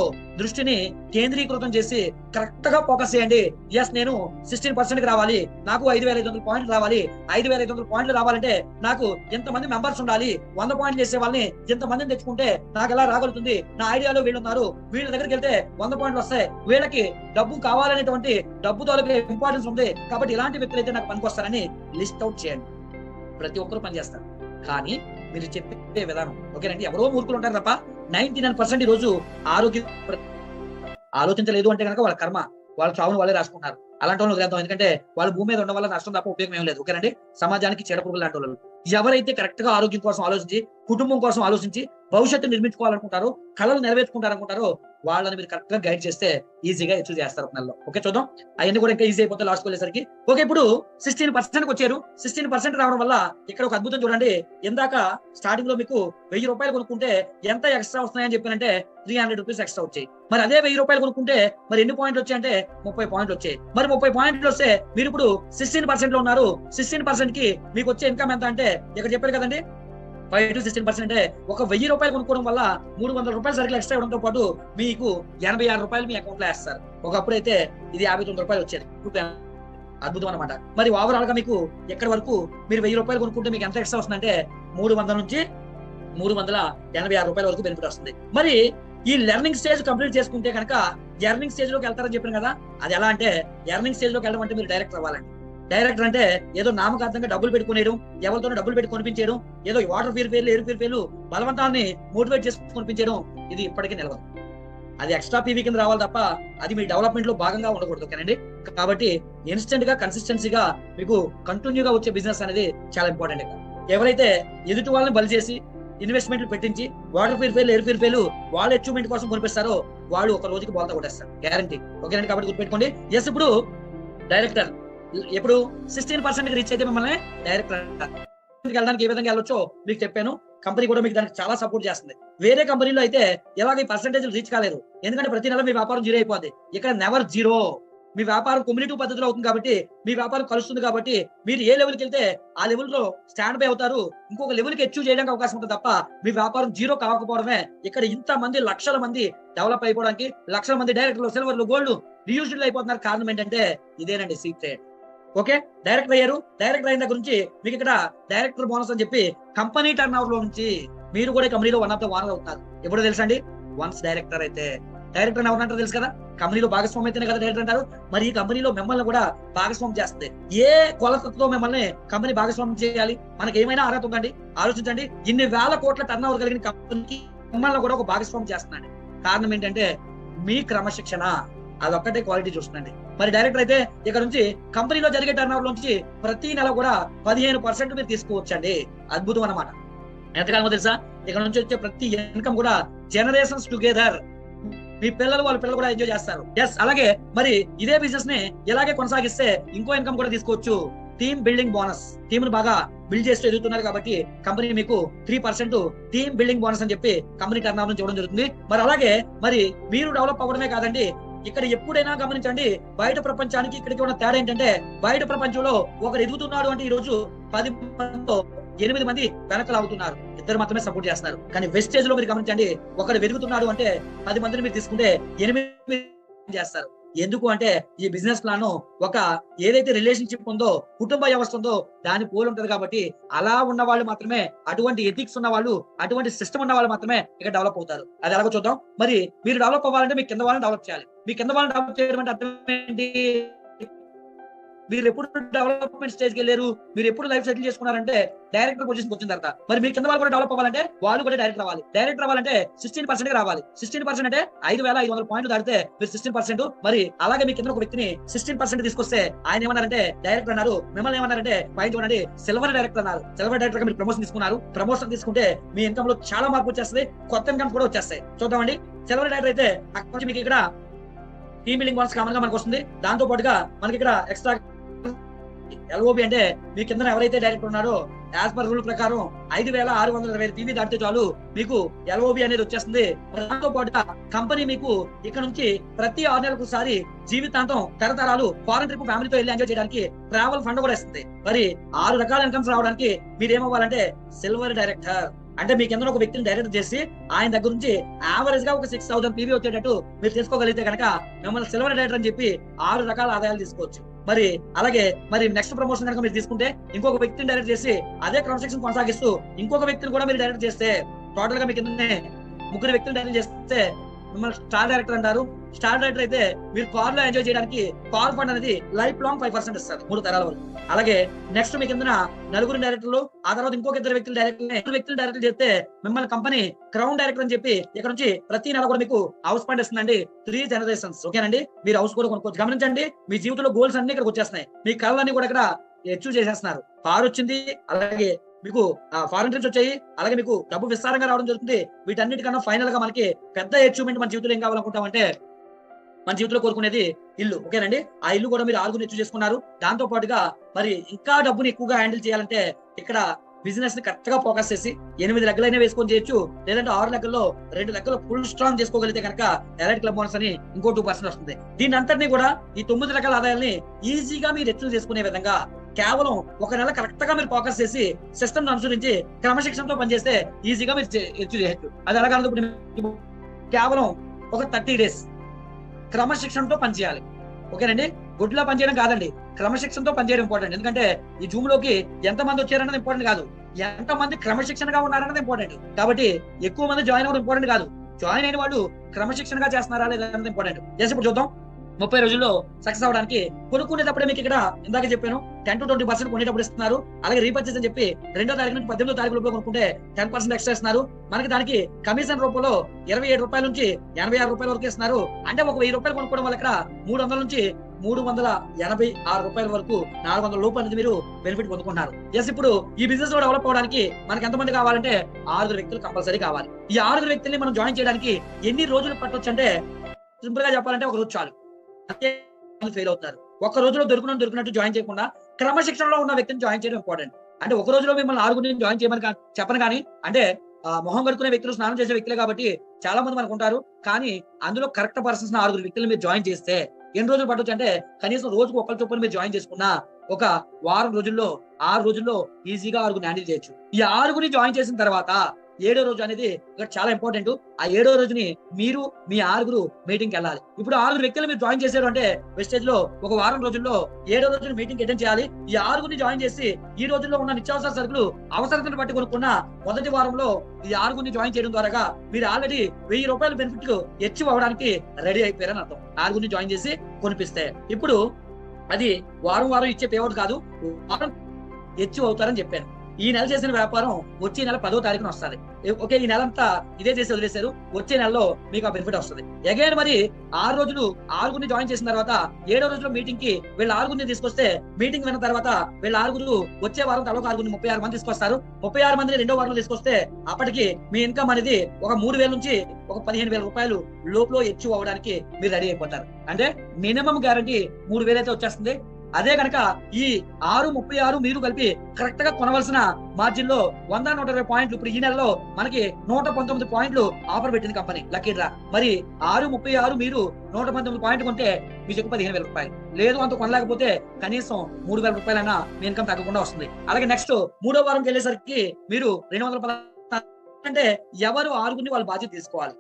దృష్టిని కేంద్రీకృతం చేసి కరెక్ట్ గా ఫోకస్ చేయండి. ఎస్ నేను 16% కి రావాలి, నాకు 5,500 పాయింట్లు రావాలి. 5,500 పాయింట్లు రావాలంటే నాకు ఎంతమంది మెంబర్స్ ఉండాలి, 100 పాయింట్లు చేసే వాళ్ళని ఎంతమందిని తెచ్చుకుంటే నాకు ఎలా రాగలుగుతుంది, నా ఐడియాలో వీళ్ళు ఉన్నారు, వీళ్ళ దగ్గరికి వెళ్తే 100 పాయింట్లు వస్తాయి, వీళ్ళకి డబ్బు కావాలనేటువంటి డబ్బు తోలకే ఇంపార్టెన్స్ ఉంది కాబట్టి ఇలాంటి వ్యక్తులు అయితే నాకు పనికొస్తారని లిస్ట్ అవుట్ చేయండి. ప్రతి ఒక్కరు పనిచేస్తారు. కానీ మీరు చెప్పే విధానం ఓకేనండి. ఎవరో మూర్ఖులు ఉంటారు తప్ప 99% ఈ రోజు ఆరోగ్యం ఆలోచించలేదు అంటే కనుక వాళ్ళ కర్మ, వాళ్ళ చావును వాళ్ళే రాసుకుంటున్నారు. అలాంటి వాళ్ళు వదిలేద్దాం. ఎందుకంటే వాళ్ళ భూమి మీద ఉండడం వల్ల నష్టం తప్ప ఉపయోగం ఏం లేదు. ఓకేనండి. సమాజానికి చెడపురుగులు లాంటి వాళ్ళు ఎవరైతే కరెక్ట్ గా ఆరోగ్యం కోసం ఆలోచించి, కుటుంబం కోసం ఆలోచించి, భవిష్యత్తు నిర్మించుకోవాలనుకుంటారో, కళలు నెరవేర్చుకుంటారనుకుంటారో వాళ్ళని మీరు కరెక్ట్ గా గైడ్ చేస్తే ఈజీగా అచీవ్ చేస్తారు నెలలో. ఓకే చూద్దాం. అవన్నీ కూడా ఇంకా ఈజీ అయిపోతే లాస్ట్ వెళ్ళేసరికి. ఓకే ఇప్పుడు 16% వచ్చారు. 16% రావడం వల్ల ఇక్కడ ఒక అద్భుతం చూడండి. ఇందాక స్టార్టింగ్ లో మీకు 1,000 రూపాయలు కొనుక్కుంటే ఎంత ఎక్స్ట్రా వస్తున్నాయని చెప్పానంటే 300 రూపీస్ ఎక్స్ట్రా వచ్చాయి. మరి అదే 1,000 రూపాయలు కొనుక్కుంటే మరి ఎన్ని పాయింట్లు వచ్చాయంటే 30 పాయింట్లు వచ్చాయి. మరి 30 పాయింట్లు వస్తే మీరు ఇప్పుడు 16% లో ఉన్నారు. 16% కి మీకు వచ్చే ఇన్కమ్ ఎంత అంటే ఇక్కడ చెప్పారు కదండి 5 to 16% అంటే ఒక 1,000 రూపాయలు కొనుక్కోవడం వల్ల 300 రూపాయలు సరుకులు ఎక్స్ట్రా ఇవ్వడంతో పాటు మీకు 86 రూపాయలు మీ అకౌంట్ లో వేస్తారు. ఒకప్పుడు అయితే ఇది 59 రూపాయలు వచ్చేది. అద్భుతం అనమాట. మరి ఓవరాల్ గా మీకు ఎక్కడి వరకు మీరు 1,000 రూపాయలు కొనుక్కుంటే మీకు ఎంత ఎక్స్ట్రా వస్తుందంటే 300 నుంచి 386 రూపాయల వరకు బెనిఫిట్ వస్తుంది. మరి ఈ లెర్నింగ్ స్టేజ్ కంప్లీట్ చేసుకుంటే కనుక ఎర్నింగ్ స్టేజ్ లోకి వెళ్తారని చెప్పాను కదా. అది ఎలా అంటే ఎర్నింగ్ స్టేజ్ లోకి వెళ్ళడం అంటే మీరు డైరెక్టర్ అవ్వాలండి. డైరెక్టర్ అంటే ఏదో నామకార్థంగా డబ్బులు పెట్టుకునేయడం, ఎవరితోనో డబ్బులు పెట్టి కొనిపించేయడం, ఏదో వాటర్ ప్యూరిఫైర్లు ఎయిర్ ప్యూరిఫైర్లు బలవంతాన్ని మోటివేట్ చేసి కొనిపించడం ఇది ఇప్పటికీ నిలవదు. అది ఎక్స్ట్రా పీవీ కింద రావాలి తప్ప అది మీ డెవలప్మెంట్ లో భాగంగా ఉండకూడదు. ఓకేనండి. కాబట్టి ఇన్స్టెంట్ గా కన్సిస్టెన్సీగా మీకు కంటిన్యూగా వచ్చే బిజినెస్ అనేది చాలా ఇంపార్టెంట్. ఎవరైతే ఎదుటి వాళ్ళని బలి చేసి ఇన్వెస్ట్మెంట్లు పెట్టించి వాటర్ ప్యూరిఫైర్లు ఎయిర్ ప్యూరిఫైర్లు వాళ్ళ అచీవ్మెంట్ కోసం కొనిపిస్తారో వాళ్ళు ఒక రోజుకి బోల్తా కొట్టేస్తారు, గ్యారంటీ. ఓకేనండి, కాబట్టి గుర్తుపెట్టుకోండి. ఎస్, ఇప్పుడు డైరెక్టర్ ఎప్పుడు 16% రీచ్ అయితే మిమ్మల్ని డైరెక్టర్ వెళ్ళడానికి ఏ విధంగా వెళ్ళొచ్చో మీకు చెప్పాను. కంపెనీ కూడా మీకు దానికి చాలా సపోర్ట్ చేస్తుంది. వేరే కంపెనీలో అయితే ఎలాగ ఈ పర్సెంటేజ్ రీచ్ కాలేరు, ఎందుకంటే ప్రతి నెల మీ వ్యాపారం జీరో అయిపోద్ది. ఇక్కడ నెవర్ జీరో. మీ వ్యాపారం కమ్యూనిటివ్ పద్ధతిలో అవుతుంది కాబట్టి, మీ వ్యాపారం కలుస్తుంది కాబట్టి, మీరు ఏ లెవెల్కి వెళ్తే ఆ లెవెల్ లో స్టాండ్ బై అవుతారు, ఇంకొక లెవెల్కి అచీవ్ చేయడానికి అవకాశం ఉంటుంది తప్ప మీ వ్యాపారం జీరో కాకపోవడమే ఇక్కడ ఇంత మంది లక్షల మంది డెవలప్ అయిపోవడానికి, లక్షల మంది డైరెక్టర్లు, సిల్వర్లు, గోల్డ్ రియూజ్డ్ అయిపోతున్నారు. కారణం ఏంటంటే ఇదేనండి సీక్రెట్. ఓకే, డైరెక్టర్ అయ్యారు. డైరెక్టర్ అయిన దగ్గర నుంచి మీకు ఇక్కడ డైరెక్టర్ బోనస్ అని చెప్పి కంపెనీ టర్న్ ఓవర్ లో నుంచి మీరు కూడా కంపెనీలో వన్ ఆఫ్ ద ఓనర్ అవుతారు. ఎప్పుడు తెలుసా అండి? వన్స్ డైరెక్టర్ అయితే. డైరెక్టర్ ఎవరు అంటారు తెలుసు కదా, కంపెనీలో భాగస్వామి అయితేనే కదా డైరెక్టర్ అంటారు. మరి ఈ కంపెనీలో మిమ్మల్ని కూడా భాగస్వామి చేస్తుంది. ఏ కొలతతో మిమ్మల్ని కంపెనీ భాగస్వామి చేయాలి? మనకి ఏమైనా అర్హత ఉందండి? ఆలోచించండి. ఇన్ని వేల కోట్ల టర్న్ ఓవర్ కలిగిన కంపెనీకి మిమ్మల్ని కూడా ఒక భాగస్వామి చేస్తున్నాండి. కారణం ఏంటంటే మీ క్రమశిక్షణ, అదొక్కటే క్వాలిటీ చూస్తుందండి. మరి డైరెక్టర్ అయితే ఇక్కడ నుంచి కంపెనీలో జరిగే టర్న్ ఓవర్ నుంచి ప్రతి నెల కూడా 15% మీరు తీసుకోవచ్చండి. అద్భుతం అన్నమాట. ఎంతకాలమో తెలుసా? ఇక్కడ నుంచి వచ్చే ప్రతి ఇన్కమ్ కూడా జనరేషన్స్ టుగెదర్, మీ పిల్లలు వాళ్ళ పిల్లలు కూడా ఎంజాయ్ చేస్తారు. ఎస్, అలాగే మరి ఇదే బిజినెస్ ని ఇలాగే కొనసాగిస్తే ఇంకో ఇన్కమ్ కూడా తీసుకోవచ్చు. Team building bonus. టీమ్ ను బాగా బిల్డ్ చేస్తూ ఎదుగుతున్నారు కాబట్టి కంపెనీ మీకు 3% టీమ్ బిల్డింగ్ బోనస్ అని చెప్పి కంపెనీ టర్న్ ఓవర్ నుంచి ఇవ్వడం జరుగుతుంది. మరి అలాగే మరి మీరు డెవలప్ అవ్వడమే కాదండి, ఇక్కడ ఎప్పుడైనా గమనించండి, బయట ప్రపంచానికి ఇక్కడికి ఉన్న తేడా ఏంటంటే, బయట ప్రపంచంలో ఒకరు ఎదుగుతున్నాడు అంటే ఈ రోజు 10 మందిలో 8 మంది వెనకలు అవుతున్నారు, 2 మాత్రమే సపోర్ట్ చేస్తున్నారు. కానీ వెస్టేజ్ లో మీరు గమనించండి, ఒకరు వెలుగుతున్నాడు అంటే 10 మందిని మీరు తీసుకుంటే 8 చేస్తారు. ఎందుకు అంటే ఈ బిజినెస్ ప్లాన్ ఒక ఏదైతే రిలేషన్షిప్ ఉందో, కుటుంబ వ్యవస్థ ఉందో దాని పోలి ఉంటది కాబట్టి, అలా ఉన్న వాళ్ళు మాత్రమే, అటువంటి ఎథిక్స్ ఉన్న వాళ్ళు, అటువంటి సిస్టమ్ ఉన్న వాళ్ళు మాత్రమే ఇక్కడ డెవలప్ అవుతారు. అది ఎలాగో చూద్దాం. మరి మీరు డెవలప్ అవ్వాలంటే మీ కింద వాళ్ళని డెవలప్ చేయాలి. మీ కింద వాళ్ళని డెవలప్ చేయడం అంటే అర్థం ఏంటి? మీరు ఎప్పుడు డెవలప్మెంట్ స్టేజ్కి వెళ్ళారు, మీరు ఎప్పుడు లైఫ్ సెటిల్ చేసుకున్నారంటే డైరెక్టర్ పొజిషన్ వచ్చిన తర్వాత. మరి మీ కింద వాళ్ళు కూడా డెవలప్ అవ్వాలంటే వాళ్ళు కూడా డైరెక్టర్ అవ్వాలి. డైరెక్టర్ అవ్వాలంటే 16% రావాలి. 16% అంటే 5,500 పాయింట్లు దాటితే మీరు 16%. మరి అలాగే మీ కింద ఒక వ్యక్తిని 16% తీసుకొస్తే ఆయన ఏమన్నారంటే డైరెక్టర్ అన్నారు, మిమ్మల్ని ఏమన్నారంటే పాయింట్ చూడండి సిల్వర్ డైరెక్టర్ అన్నారు. సిల్వర్ డైరెక్టర్ గా మీరు ప్రమోషన్ తీసుకున్నారు. ప్రమోషన్ తీసుకుంటే మీ ఇన్కమ్ లో చాలా మార్పు వచ్చేస్తుంది, కొత్త ఇన్కమ్ కూడా వచ్చేస్తాయి. చూద్దామండి. సిల్వర్ డైరెక్టర్ అయితే అక్కడ నుంచి మీకు ఇక్కడ టీమ్ బిల్డింగ్ బోనస్ కామన్ గా మనకు వస్తుంది. దాంతో పాటుగా మనకి ఇక్కడ ఎక్స్ట్రా ఎల్ఓబి అంటే మీ కింద ఎవరైతే డైరెక్టర్ ఉన్నారో యాజ్ పర్ రూల్ ప్రకారం 5,620 టీవీ దాటితే చాలు మీకు ఎల్ఓబి అనేది వచ్చేస్తుంది. దాంతో పాటుగా కంపెనీ మీకు ఇక్కడ నుంచి ప్రతి 6 నెలలకు ఒకసారి జీవితాంతం తరతరాలు ఫారెన్ ట్రిప్ ఫ్యామిలీతో వెళ్ళి ఎంజాయ్ చేయడానికి ట్రావెల్ ఫండ్ కూడా ఇస్తుంది. మరి 6 రకాల ఇన్కమ్స్ రావడానికి మీరు ఏమవ్వాలంటే సిల్వర్ డైరెక్టర్. అంటే మీ కింద ఒక వ్యక్తిని డైరెక్ట్ చేసి ఆయన దగ్గర నుంచి యావరేజ్ గా ఒక 6,000 పీవీ వచ్చేటట్టు మీరు తీసుకోగలిగితే కనుక మిమ్మల్ని సిల్వర్ డైరెక్టర్ అని చెప్పి 6 రకాల ఆదాయాలు తీసుకోవచ్చు. మరి అలాగే మరి నెక్స్ట్ ప్రమోషన్ కనుక మీరు తీసుకుంటే ఇంకొక వ్యక్తిని డైరెక్ట్ చేసి అదే క్రమశిక్షణ కొనసాగిస్తూ ఇంకొక వ్యక్తిని కూడా మీరు డైరెక్ట్ చేస్తే టోటల్ గా మీ కింద 3 వ్యక్తులు డైరెక్ట్ చేస్తే మిమ్మల్ని స్టార్ డైరెక్టర్ అంటారు. స్టార్ డైరెక్టర్ అయితే మీరు కార్ లో ఎంజాయ్ చేయడానికి కార్ ఫండ్ అనేది లైఫ్ లాంగ్ 5% ఇస్తారు 3 తరాల వరకు. అలాగే నెక్స్ట్ మీ కింద 4 డైరెక్టర్లు, ఆ తర్వాత ఇంకొక 2 వ్యక్తులు డైరెక్టర్ చేస్తే మిమ్మల్ని కంపెనీ క్రౌన్ డైరెక్టర్ అని చెప్పి ఇక్కడ నుంచి ప్రతి నెల కూడా మీకు హౌస్ ఫండ్ ఇస్తుందండి. 3 జనరేషన్స్. ఓకేనండి, మీరు హౌస్ కూడా కొనుక్కోవచ్చు. గమనించండి, మీ జీవితంలో గోల్స్ అన్ని ఇక్కడికి వచ్చేస్తున్నాయి. మీ కళలన్నీ కూడా ఇక్కడ అచీవ్ చేసేస్తున్నారు. కార్ వచ్చింది, అలాగే మీకు ఫారెన్ ట్రిప్స్ వచ్చాయి, అలాగే మీకు డబ్బు విస్తారంగా రావడం జరుగుతుంది. వీటన్నిటికన్నా ఫైనల్ గా మనకి పెద్ద అచీవ్మెంట్ మన జీవితంలో ఏం కావాలనుకుంటామంటే మన జీవితంలో కోరుకునేది ఇల్లు. ఓకేనండి, ఆ ఇల్లు కూడా మీరు 6 అచీవ్ చేసుకున్నారు. దాంతో పాటుగా మరి ఇంకా డబ్బుని ఎక్కువగా హ్యాండిల్ చేయాలంటే ఇక్కడ బిజినెస్ ని కరెక్ట్ గా ఫోకస్ చేసి 8 లెక్కలైనా వేసుకొని చేయొచ్చు, లేదంటే 6 లెక్కల్లో 2 లెక్కలు ఫుల్ స్ట్రాంగ్ చేసుకోగలిగితే కనుక ఎలైట్ క్లబ్ బోనస్ అని ఇంకో 2% వస్తుంది. దీని అంతటినీ కూడా ఈ 9 రకాల ఆదాయాల్ని ఈజీగా మీరు అచీవ్ చేసుకునే విధంగా కేవలం ఒక నెల కరెక్ట్ గా మీరు ఫోకస్ చేసి సిస్టమ్ అనుసరించి క్రమశిక్షణతో పనిచేస్తే ఈజీగా మీరు అచీవ్ చేయొచ్చు. అది ఎలాగ కేవలం ఒక 30 days క్రమశిక్షణతో పనిచేయాలి. ఓకేనండి, గుడ్లా పనిచేయడం కాదండి, క్రమశిక్షణతో పనిచేయడం ఇంపార్టెంట్. ఎందుకంటే ఈ జూమ్ లోకి ఎంత మంది వచ్చారన్నది ఇంపార్టెంట్ కాదు, ఎంత మంది క్రమశిక్షణగా ఉన్నారన్నది ఇంపార్టెంట్. కాబట్టి ఎక్కువ మంది జాయిన్ అవ్వడం ఇంపార్టెంట్ కాదు, జాయిన్ అయిన వాళ్ళు క్రమశిక్షణగా చేస్తున్నారా లేదా అన్నది ఇంపార్టెంట్. జస్ట్ ఇప్పుడు చూద్దాం. 30 రోజుల్లో సక్సెస్ అవడానికి కొనుక్కునేటప్పుడే మీకు ఇక్కడ ఇందాక చెప్పాను 10 to 20% కొనేటప్పుడు ఇస్తున్నారు. అలాగే రీపర్చేస్ అని చెప్పి 2వ తారీఖు నుంచి 18వ తారీఖు లోపల కొనుక్కుంటే 10% ఎక్స్ట్రా ఇస్తున్నారు. మనకి దానికి కమిషన్ రూపంలో 27 రూపాయల నుంచి 86 రూపాయల వరకు ఇస్తున్నారు. అంటే ఒక 1000 రూపాయలు కొనుక్కోవడం వల్ల ఇక్కడ 300 నుంచి రూపాయల వరకు 400 లోపు అనేది మీరు బెనిఫిట్ పొందుకుంటున్నారు. ఎస్, ఇప్పుడు ఈ బిజినెస్ లో డెవలప్ అవడానికి మనకి ఎంతమంది కావాలంటే 6 వ్యక్తులు కంపల్సరీ కావాలి. ఈ 6 వ్యక్తుల్ని మనం జాయిన్ చేయడానికి ఎన్ని రోజులు పట్టొచ్చు అంటే సింపుల్ గా చెప్పాలంటే ఒక రోజు చాలు. అంతే ఫెయిల్ అవుతారు. ఒక్క రోజులో దొరికినట్టు జాయిన్ చేయకుండా క్రమశిక్షణలో ఉన్న వ్యక్తిని జాయిన్ చేయడం ఇంపార్టెంట్. అంటే ఒక రోజులో మిమ్మల్ని 6 జాయిన్ చేయమని చెప్పను కానీ, అంటే మొహం కడుక్కునే వ్యక్తులు, స్నానం చేసే వ్యక్తులే కాబట్టి చాలా మంది మనకు ఉంటారు. కానీ అందులో కరెక్ట్ పర్సన్స్ 6 వ్యక్తులు మీరు జాయిన్ చేస్తే ఎన్ని రోజులు పట్టొచ్చు అంటే కనీసం రోజుకు ఒకరి చొప్పున మీరు జాయిన్ చేసుకున్నా ఒక వారం రోజుల్లో 6 రోజుల్లో ఈజీగా 6 హ్యాండిల్ చేయొచ్చు. ఈ 6 జాయిన్ చేసిన తర్వాత 7వ రోజు అనేది ఇక్కడ చాలా ఇంపార్టెంట్. ఆ 7వ రోజుని మీరు మీ 6 మీటింగ్ కి వెళ్ళాలి. ఇప్పుడు 6 వ్యక్తులు మీరు జాయిన్ చేశారు అంటే వెస్టేజ్ లో ఒక వారం రోజుల్లో 7వ రోజున మీటింగ్ అటెండ్ చేయాలి. ఈ 6 జాయిన్ చేసి ఈ రోజుల్లో ఉన్న నిత్యావసర సరుకులు అవసరతను బట్టి కొనుక్కున్న మొదటి వారంలో ఈ 6 జాయిన్ చేయడం ద్వారా మీరు ఆల్రెడీ 1000 రూపాయల బెనిఫిట్ అచీవ్ అవ్వడానికి రెడీ అయిపోయారని అర్థం. 6 జాయిన్ చేసి కొనిపిస్తే ఇప్పుడు అది వారం ఇచ్చే పేఅవుట్ కాదు, వారం అచీవ్ అవుతారని చెప్పాను. ఈ నెల చేసిన వ్యాపారం వచ్చే నెల 10వ తారీఖున వస్తుంది. ఓకే, ఈ నెల అంతా ఇదే చేసి వదిలేశారు, వచ్చే నెలలో మీకు ఆ బెనిఫిట్ వస్తుంది. అగైన్ మరి 6 రోజులు 6 జాయిన్ చేసిన తర్వాత 7వ రోజులో మీటింగ్ కి వీళ్ళ 6 తీసుకొస్తే మీటింగ్ విన్న తర్వాత వీళ్ళ 6 వచ్చే వారం తలొక 36 మంది తీసుకొస్తారు. 36 మందిని 2వ వారంలో తీసుకొస్తే అప్పటికి మీ ఇన్కమ్ అనేది ఒక 3,000 నుంచి ఒక 15,000 రూపాయలు లోపల అచీవ్ అవ్వడానికి మీరు రెడీ అయిపోతారు. అంటే మినిమం గ్యారంటీ 3,000 అయితే వచ్చేస్తుంది. అదే కనుక ఈ 636 మీరు కలిపి కరెక్ట్ గా కొనవలసిన మార్జిన్ లో 100-120 పాయింట్లు ఇప్పుడు ఈ నెలలో మనకి 119 పాయింట్లు ఆఫర్ పెట్టింది కంపెనీ లక్కీ డ్రా. మరి 636 మీరు 119 పాయింట్లు కొంటే మీ చెక్కు 15,000 రూపాయలు. లేదు అంత కొనలేకపోతే కనీసం 3,000 రూపాయలైనా మీ ఇన్కమ్ తగ్గకుండా వస్తుంది. అలాగే నెక్స్ట్ 3వ వారంకి వెళ్ళేసరికి మీరు 210 అంటే ఎవరు 6 వాళ్ళ బాధ్యత తీసుకోవాలి,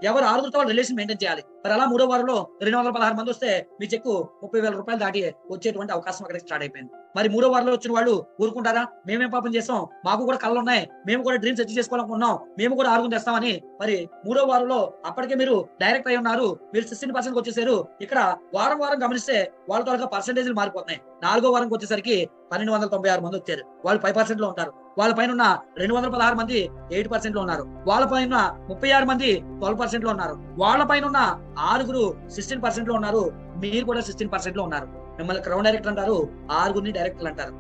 ఎవరు 6తో వాళ్ళు రిలేషన్ మెయింటైన్ చేయాలి. మరి అలా 3వ వారంలో 216 మంది వస్తే మీ చెక్కు 30,000 రూపాయలు దాటి వచ్చేటువంటి అవకాశం అక్కడ స్టార్ట్ అయిపోయింది. మరి 3వ వారంలో వచ్చిన వాళ్ళు ఊరుకుంటారా? మేమేం పాపం చేస్తాం, మాకు కూడా కళ్ళు ఉన్నాయి, మేము కూడా డ్రీమ్స్ అచీవ్ చేసుకోవాలనుకున్నాం, మేము కూడా 6 తెస్తామని మరి 3వ వారంలో అప్పటికే మీరు డైరెక్ట్ అయి ఉన్నారు, మీరు 16% వచ్చేసారు. ఇక్కడ వారం గమనిస్తే వాళ్ళ త్వరగా పర్సెంటేజ్లు మారిపోతున్నాయి. 4వ వారంకి వచ్చేసరికి 1,296 మంది వచ్చారు, వాళ్ళు 5% లో ఉంటారు. వాళ్ళ పైన ఉన్న 216 మంది 8% లో ఉన్నారు. వాళ్ళ పైన 36 మంది 12% లో ఉన్నారు. వాళ్ళ పైన ఉన్న 6 16% లో ఉన్నారు. మీరు కూడా 16% లో ఉన్నారు. మిమ్మల్ని క్రౌన్ డైరెక్టర్ అంటారు, 6 డైరెక్టర్లు అంటారు.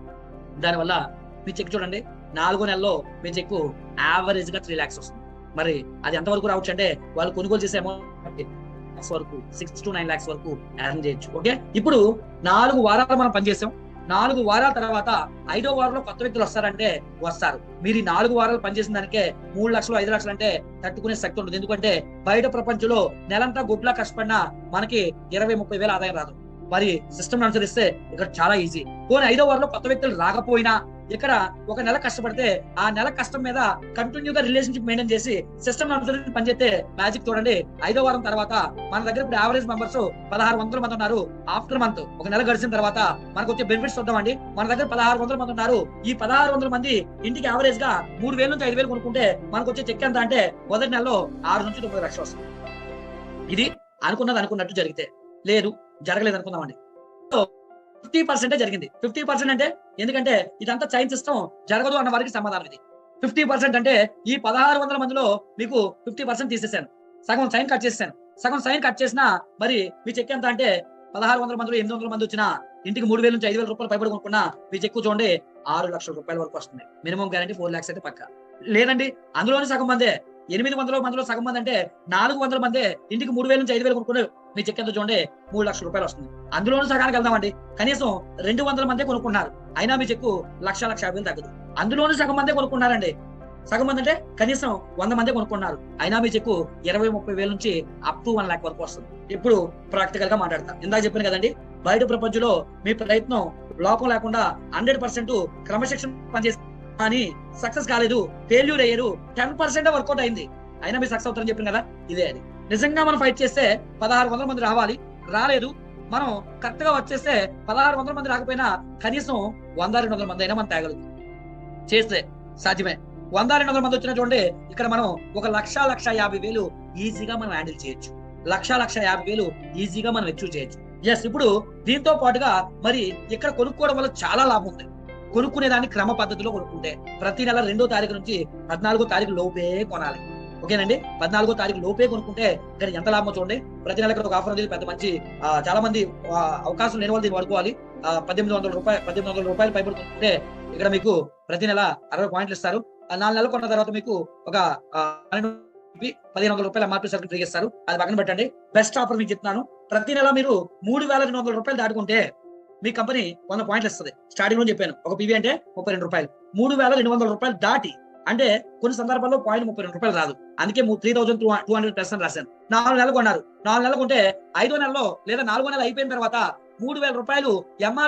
దానివల్ల మీ చెక్ చూడండి, 4వ నెలలో మీ చెక్కు యావరేజ్ గా 3 lakhs వస్తుంది. మరి అది ఎంతవరకు రావచ్చు అంటే వాళ్ళు కొనుగోలు చేసే అమౌంట్ వరకు 6 to 9 lakhs వరకు ఎర్న్ చేయొచ్చు. ఓకే, ఇప్పుడు 4 వారాలు మనం పనిచేసాం. 4 వారాల తర్వాత 5వ వారంలో కొత్త వ్యక్తులు వస్తారంటే వస్తారు. మీరు ఈ 4 వారాలు పనిచేసిన దానికే 3 లక్షలు 5 లక్షలు అంటే తట్టుకునే శక్తి ఉంటుంది. ఎందుకంటే బయట ప్రపంచంలో నెలంతా గుడ్లా కష్టపడినా మనకి 20-30 వేల ఆదాయం రాదు. మరి సిస్టమ్ అనుసరిస్తే ఇక్కడ చాలా ఈజీ. పోనీ 5వ వారంలో కొత్త వ్యక్తులు రాకపోయినా ఇక్కడ ఒక నెల కష్టపడితే ఆ నెల కష్టం మీద కంటిన్యూగా రిలేషన్షిప్ మెయింటైన్ చేసి సిస్టమ్ అనుసరించి పనిచేస్తే మ్యాజిక్ చూడండి. 5వ వారం తర్వాత మన దగ్గర ఇప్పుడు యావరేజ్ మెంబర్స్ 1,600 మంది ఉన్నారు. ఆఫ్టర్ మంత్ ఒక నెల గడిచిన తర్వాత మనకు వచ్చే బెనిఫిట్స్ చూద్దామండి. మన దగ్గర 1,600 మంది ఉన్నారు. ఈ 1,600 మంది ఇంటికి యావరేజ్ గా 3,000 నుంచి 5,000 కొనుక్కుంటే మనకు వచ్చే చెక్ ఎంత అంటే మొదటి నెలలో 6 నుంచి 9 లక్షలు వస్తుంది. ఇది అనుకున్నట్టు జరిగితే, లేదు జరగలేదు అనుకుందామండి, 50% జరిగింది. 50% అంటే ఎందుకంటే ఇదంతా చైన్ సిస్టమ్, జరగదు అన్న వారికి సమాధానం ఇది. 50% అంటే ఈ 1,600 మందిలో మీకు 50% తీసేసాను, సగం సైన్ కట్ చేసాను. సగం సైన్ కట్ చేసినా మరి మీ చెక్ ఎంత అంటే 1,600 మందిలో 800 మంది వచ్చినా ఇంటికి 3,000 నుంచి 5,000 రూపాయలు పైబడి కొనుక్కున్నా మీ చెక్ చూడండి 6 లక్షల రూపాయల వరకు వస్తుంది. మినిమం గ్యారంటీ 4 lakhs అయితే పక్క. లేదండి అందులోని సగం మందే 800 మందిలో సగం మంది అంటే 400 మందే ఇంటికి 3,000 నుంచి 5,000 కొనుక్కునే మీ చెక్ ఎంత చూడండి 3 లక్షల రూపాయలు వస్తుంది. అందులోనూ సగానికి వెళ్దామండి, కనీసం 200 మందే కొనుక్కున్నారు, అయినా మీ చెక్కు 1,50,000 తగ్గదు. అందులోనూ సగం మందే కొనుక్కున్నారండి, సగం మంది అంటే కనీసం 100 మందే కొనుక్కున్నారు, అయినా మీ చెక్కు 20-30 వేల నుంచి అప్ టు 1 lakh వరకు వస్తుంది. ఇప్పుడు ప్రాక్టికల్ గా మాట్లాడతాం. ఇందాక చెప్పాను కదండి, బయట ప్రపంచంలో మీ ప్రయత్నం లోపం లేకుండా 100% క్రమశిక్షణ పనిచేసి కానీ సక్సెస్ కాలేదు, ఫెయిల్యూర్ అయ్యారు, 10% వర్కౌట్ అయింది, అయినా మీరు సక్సెస్ అవుతారని చెప్పాను కదా, ఇదే అది. నిజంగా మనం ఫైట్ చేస్తే 1,600 మంది రావాలి, రాలేదు, మనం కరెక్ట్ గా వచ్చేస్తే 1,600 మంది రాకపోయినా కనీసం 100-200 మంది అయినా మనం తేగలుగుతాం. చేస్తే సాధ్యమే. 100-200 మంది వచ్చిన చూడండి, ఇక్కడ మనం 1,50,000 ఈజీగా మనం హ్యాండిల్ చేయొచ్చు. 1,50,000 ఈజీగా మనం అచీవ్ చేయొచ్చు. ఎస్, ఇప్పుడు దీంతో పాటుగా మరి ఇక్కడ కొనుక్కోవడం వల్ల చాలా లాభం ఉంది. కొనుక్కునే దాన్ని క్రమ పద్ధతిలో కొనుక్కుంటే ప్రతి నెల 2వ తారీఖు నుంచి 14వ తారీఖు లోపే కొనాలి. ఓకేనండి. 14వ తారీఖు లోపే కొనుక్కుంటే ఇక్కడ ఎంత లాభమో చూడండి. ప్రతి నెల ఇక్కడ ఒక ఆఫర్ ఉంది. పెద్ద మంచి చాలా మంది అవకాశం లేని వాళ్ళు దీన్ని వాడుకోవాలి. రూ. 1800 పైబడి కొనుక్కుంటే ఇక్కడ మీకు ప్రతి నెల 60 పాయింట్లు ఇస్తారు. 4 నెలలు కొన్న తర్వాత మీకు ఒక 1500 ఎంఆర్పీ సరుకులు ఫ్రీగా ఇస్తారు. అది పక్కన పెట్టండి. బెస్ట్ ఆఫర్ మీకు చెప్తున్నాను. ప్రతి నెల మీరు రూ. 3200 దాటుకుంటే మీ కంపెనీ 100 పాయింట్లు ఇస్తది. స్టార్టింగ్ లో చెప్పాను. ఒక పీవీ అంటే రూ. 32. రూ. 3200 దాటి అంటే కొన్ని సందర్భాల్లో పాయింట్ రూ. 32 రాదు. అందుకే 3200+ అని రాశాను. 4 నెలలు కొన్నారు. 4 నెలలు కొంటే 5వ నెలలో లేదా 4వ నెల అయిపోయిన తర్వాత రూ. 3000 ఎంఆర్పీ